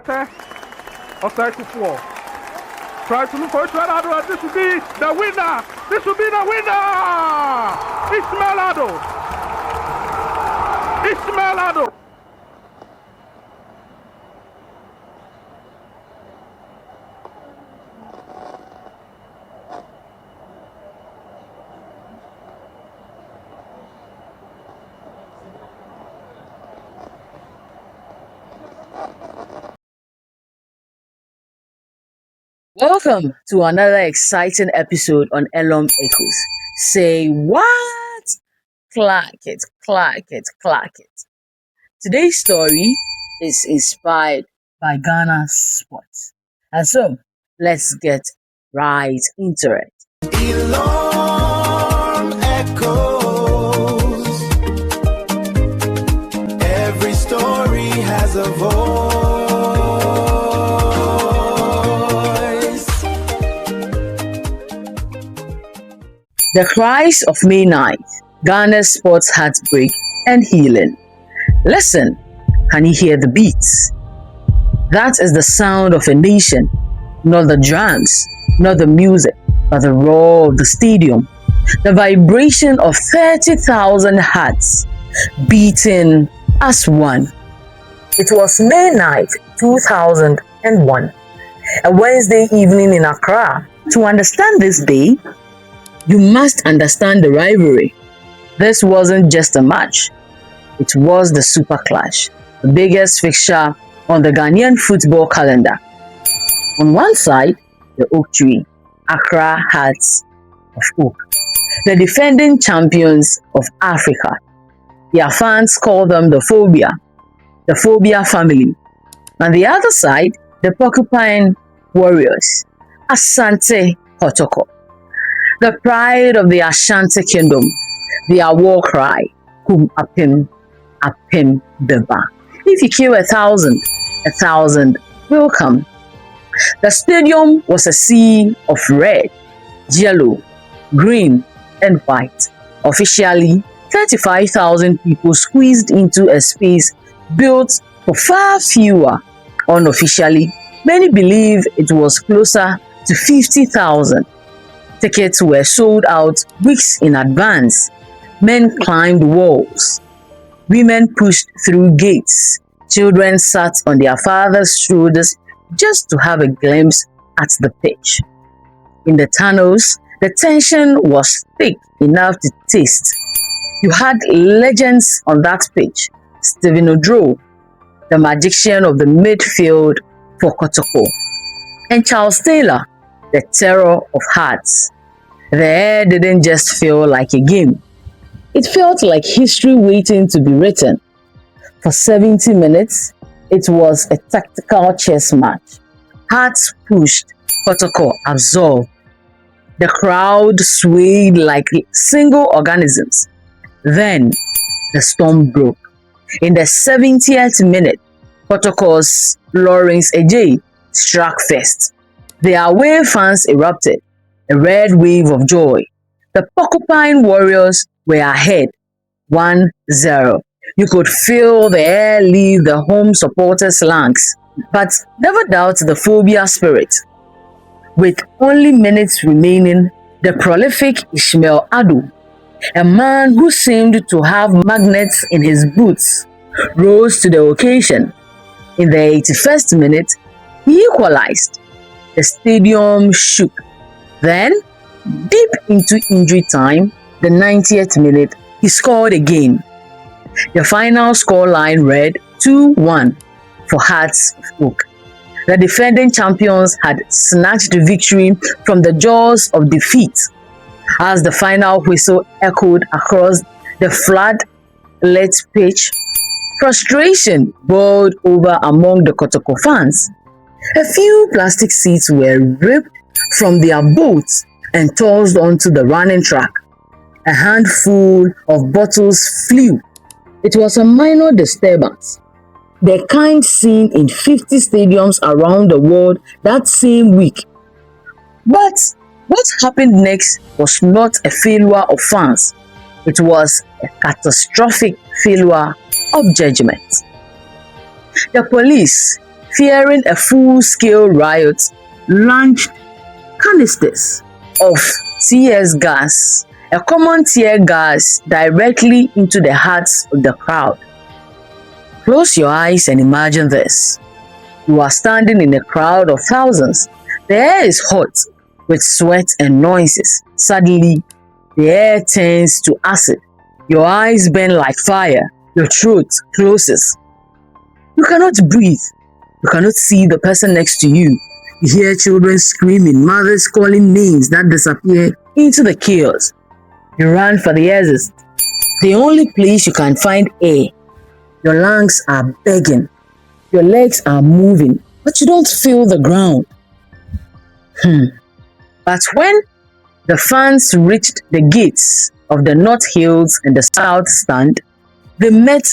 Of cycle 4. Try to look for each other. This will be the winner. This will be the winner. Ismailado. Welcome to another exciting episode on Elorm Echoes. Say what? Clack it, clack it, clack it. Today's story is inspired by Ghana's sports. And so, let's get right into it. Elorm echoes. Every story has a voice. The Cries of May 9th, Ghana's sports heartbreak and healing. Listen, can you hear the beats? That is the sound of a nation, not the drums, not the music, but the roar of the stadium, the vibration of 30,000 hearts beating as one. It was May 9th, 2001, a Wednesday evening in Accra. To understand this day, you must understand the rivalry. This wasn't just a match. It was the Super Clash, the biggest fixture on the Ghanaian football calendar. On one side, the oak tree, Accra Hearts of Oak, the defending champions of Africa. Their fans call them the Phobia family. On the other side, the Porcupine Warriors, Asante Kotoko, the pride of the Asante kingdom, their war cry, Kum Apim, Apim Beba. If you kill 1,000 will come. The stadium was a sea of red, yellow, green, and white. Officially, 35,000 people squeezed into a space built for far fewer. Unofficially, many believe it was closer to 50,000. Tickets were sold out weeks in advance. Men climbed walls. Women pushed through gates. Children sat on their fathers' shoulders just to have a glimpse at the pitch. In the tunnels, the tension was thick enough to taste. You had legends on that pitch. Stephen Odro, the magician of the midfield for Kotoko, and Charles Taylor, the terror of hearts. The air didn't just feel like a game. It felt like history waiting to be written. For 70 minutes, it was a tactical chess match. Hearts pushed, Kotoko absorbed. The crowd swayed like single organisms. Then, the storm broke. In the 70th minute, Kotoko's Lawrence Ejay struck first. The away fans erupted, a red wave of joy. The Porcupine Warriors were ahead, 1-0. You could feel the air leave the home supporters' lungs. But never doubt the Phobia spirit. With only minutes remaining, the prolific Ismail Adu, a man who seemed to have magnets in his boots, rose to the occasion. In the 81st minute, he equalized. The stadium shook. Then, deep into injury time, the 90th minute, he scored again. The final scoreline read 2-1 for Hearts of Oak. The defending champions had snatched the victory from the jaws of defeat. As the final whistle echoed across the flood-lit pitch, frustration boiled over among the Kotoko fans. A few plastic seats were ripped from their boats and tossed onto the running track. A handful of bottles flew. It was a minor disturbance, the kind seen in 50 stadiums around the world that same week. But what happened next was not a failure of fans. It was a catastrophic failure of judgment. The police, fearing a full-scale riot, launched canisters of CS gas, a common tear gas, directly into the hearts of the crowd. Close your eyes and imagine this. You are standing in a crowd of thousands. The air is hot with sweat and noises. Suddenly, the air turns to acid. Your eyes burn like fire. Your throat closes. You cannot breathe. You cannot see the person next to you. You hear children screaming, mothers calling names that disappear into the chaos. You run for the exit. The only place you can find air. Your lungs are begging. Your legs are moving, but you don't feel the ground. But when the fans reached the gates of the North Hills and the South Stand, they met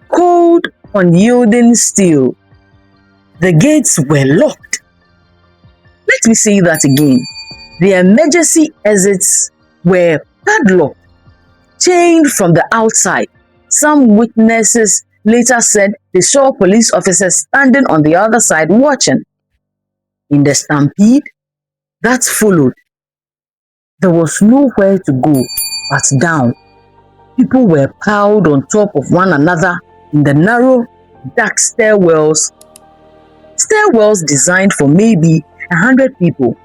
cold, unyielding steel. The gates were locked. Let me say that again. The emergency exits were padlocked, chained from the outside. Some witnesses later said they saw police officers standing on the other side watching. In the stampede that followed, there was nowhere to go but down. People were piled on top of one another in the narrow, dark stairwells designed for maybe 100 people,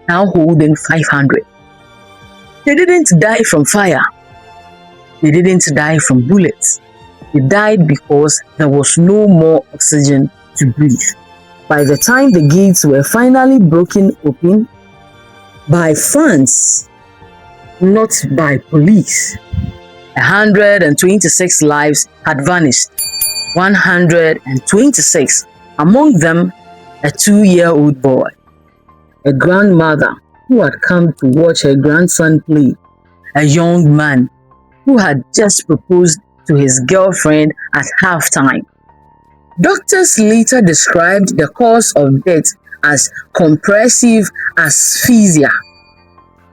now holding 500. They didn't die from fire. They didn't die from bullets. They died because there was no more oxygen to breathe. By the time the gates were finally broken open by fans, not by police, 126 lives had vanished. 126, among them a 2-year-old boy, a grandmother who had come to watch her grandson play, a young man who had just proposed to his girlfriend at halftime. Doctors later described the cause of death as compressive asphyxia,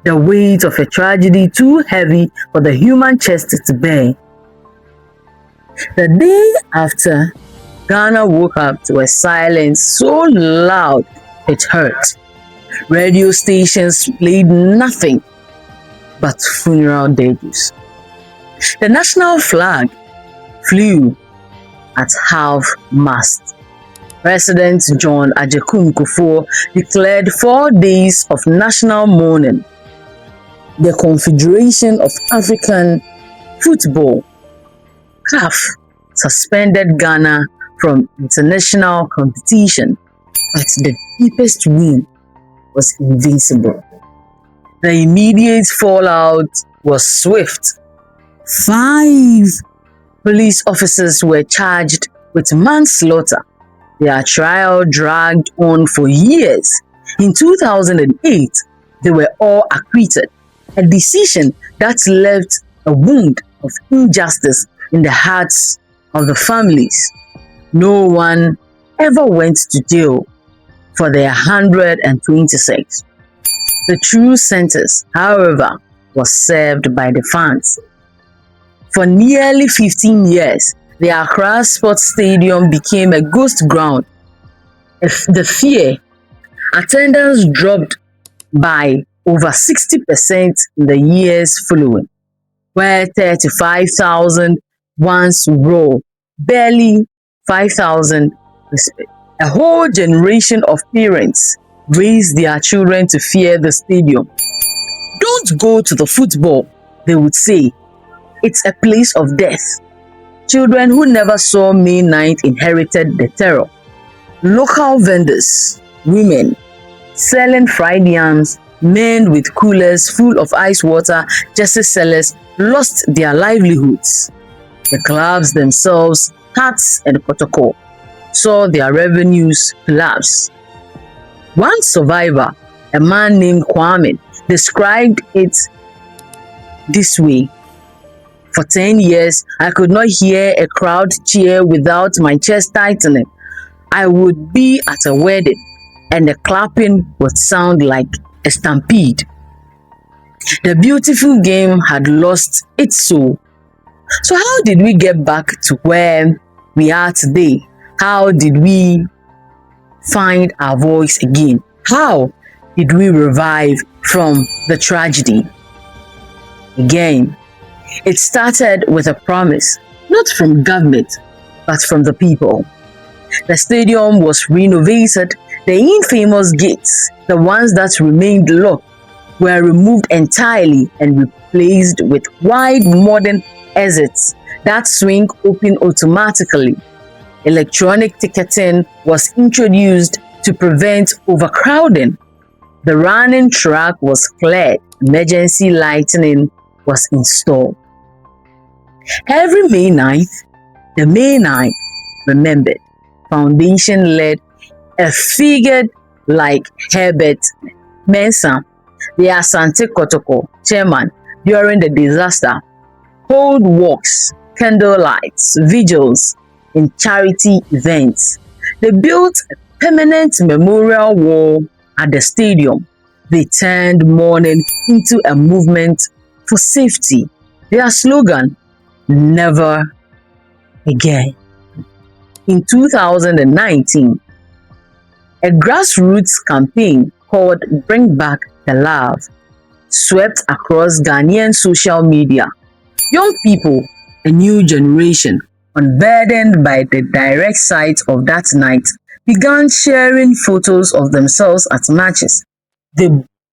the weight of a tragedy too heavy for the human chest to bear. The day after, Ghana woke up to a silence so loud it hurt. Radio stations played nothing but funeral dirges. The national flag flew at half-mast. President John Agyekum Kufuor declared 4 days of national mourning. The Confederation of African Football, CAF, suspended Ghana from international competition, but the deepest wound was invincible. The immediate fallout was swift. 5 police officers were charged with manslaughter. Their trial dragged on for years. In 2008, they were all acquitted, a decision that left a wound of injustice in the hearts of the families. No one ever went to jail for their 126. The true sentence, however, was served by the fans. For nearly 15 years, the Accra Sports Stadium became a ghost ground. The fear, attendance dropped by over 60% in the years following, where 35,000 once raw, barely 5,000 whispered. A whole generation of parents raised their children to fear the stadium. Don't go to the football, they would say. It's a place of death. Children who never saw May 9th inherited the terror. Local vendors, women, selling fried yams, men with coolers full of ice water, jersey sellers lost their livelihoods. The clubs themselves, Hearts and Kotoko, saw their revenues collapse. One survivor, a man named Kwame, described it this way. For 10 years, I could not hear a crowd cheer without my chest tightening. I would be at a wedding and the clapping would sound like a stampede. The beautiful game had lost its soul. So how did we get back to where we are today? How did we find our voice again? How did we revive from the tragedy? Again, it started with a promise, not from government, but from the people. The stadium was renovated. The infamous gates, the ones that remained locked, were removed entirely and replaced with wide modern exits that swing open automatically. Electronic ticketing was introduced to prevent overcrowding. The running track was cleared. Emergency lighting was installed. Every May 9th, the May 9th remembered Foundation led a figure like Herbert Mensah, the Asante Kotoko chairman, during the disaster, hold walks, candle lights, vigils, and charity events. They built a permanent memorial wall at the stadium. They turned mourning into a movement for safety. Their slogan, never again. In 2019, a grassroots campaign called Bring Back the Love swept across Ghanaian social media. Young people, a new generation, unburdened by the direct sight of that night, began sharing photos of themselves at matches. They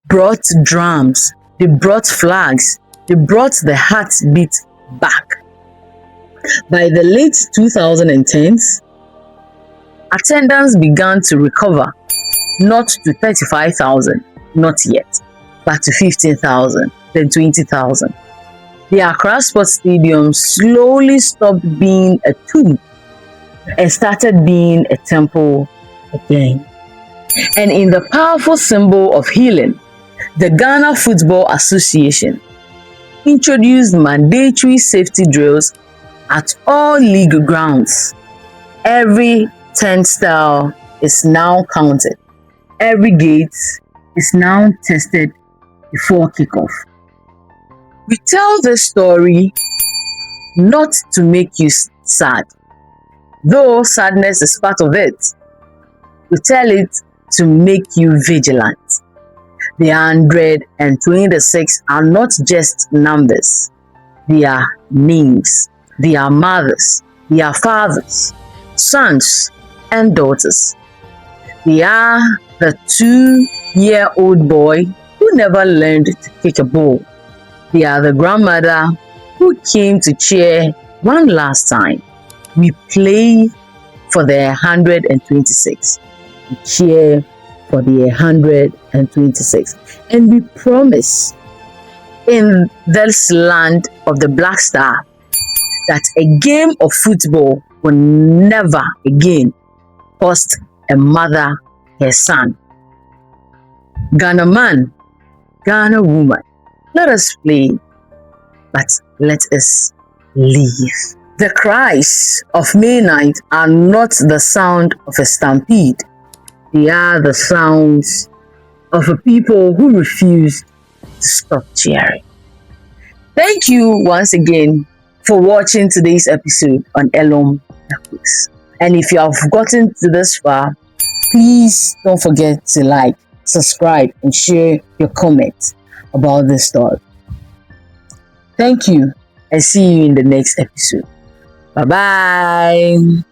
brought drums, they brought flags, they brought the heartbeat back. By the late 2010s, attendance began to recover, not to 35,000, not yet, but to 15,000, then 20,000. The Accra Sports Stadium slowly stopped being a tomb and started being a temple again. And in the powerful symbol of healing, the Ghana Football Association introduced mandatory safety drills at all league grounds. Every turnstile is now counted. Every gate is now tested before kickoff. We tell this story not to make you sad, though sadness is part of it. We tell it to make you vigilant. The 126 are not just numbers, they are names. They are mothers, they are fathers, sons, and daughters. They are the 2-year-old boy who never learned to kick a ball. They are the grandmother who came to cheer one last time. We play for the 126. We cheer for the 126. And we promise in this land of the Black Star that a game of football will never again cost a mother her son. Ghana man, Ghana woman, let us play, but let us leave. The cries of May 9th are not the sound of a stampede. They are the sounds of a people who refuse to stop cheering. Thank you once again for watching today's episode on Elorm. And if you have gotten to this far, please don't forget to like, subscribe, and share your comments about this story. Thank you, and see you in the next episode. Bye-bye.